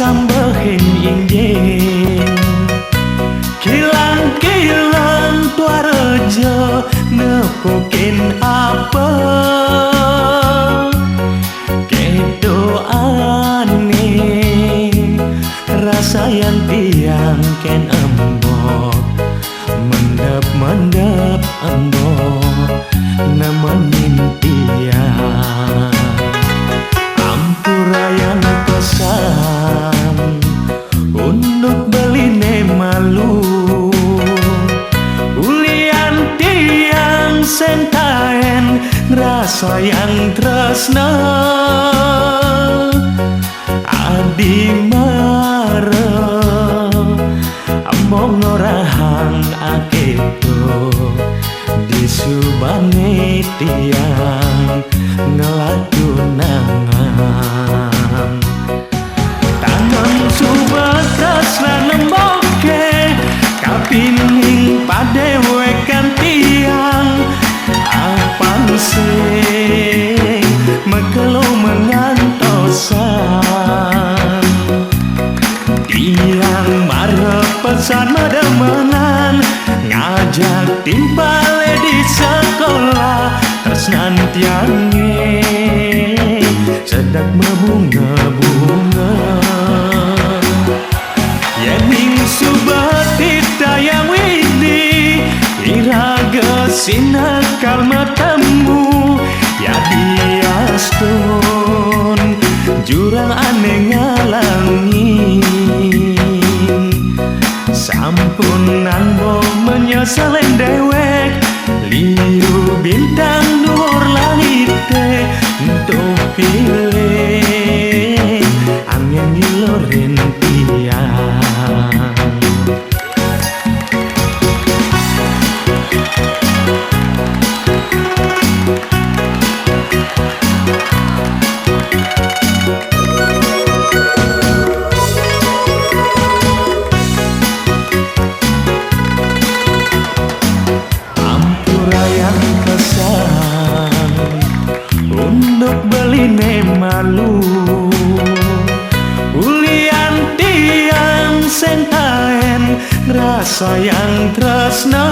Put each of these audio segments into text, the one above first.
sambehin injen kilang-kilang tua rejo nepukin apa kedoane rasa yang tiang ken embok mendep embok nemenin tiang ampura yang pesan untuk beli malu ulian tiang sentaen rasa yang tresna adi mare among ngorahang aketo disubane tiang ngeladunangan tangan subatas lanemboke kapining padewekan tiang apang sing megelo mengantosan tiang marep pesan medemenan ngajak timpale di sekolah tresnan tiange sedang membunga-bunga yening subatit dayang widi iraga sinakal matamu ya diaston jurang aneh ngalangin sampunan bo menyesalen dewek liu bintang nur langit teh untuk pilih angin ngilorin tiang untuk beli malu ulian tiang sentaen rasa yang tresna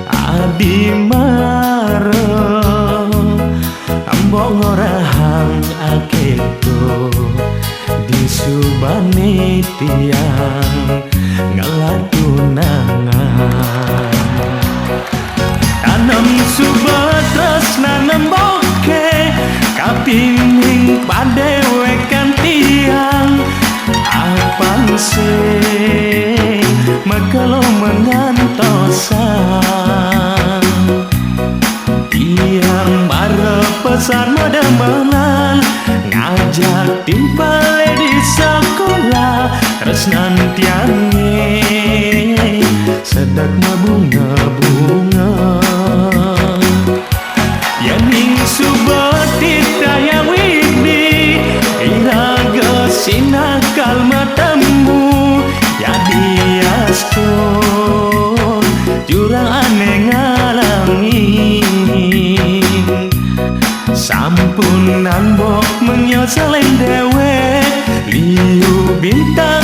adi mare ambok ngorahang aketo disubane tiang ngeladunangan tanam subatras nanemboke kapining padewekan tiang apang sing megelo mengantosan tiang marep pesan medemenan ngajak timpale di sekolah tresnan tiange sedek mabunga-bunga yening subatit dayang widi iraga sinakal matamu ya diaston jurang aneh ngalangin sampunan bok menyesalen dewek liu bintang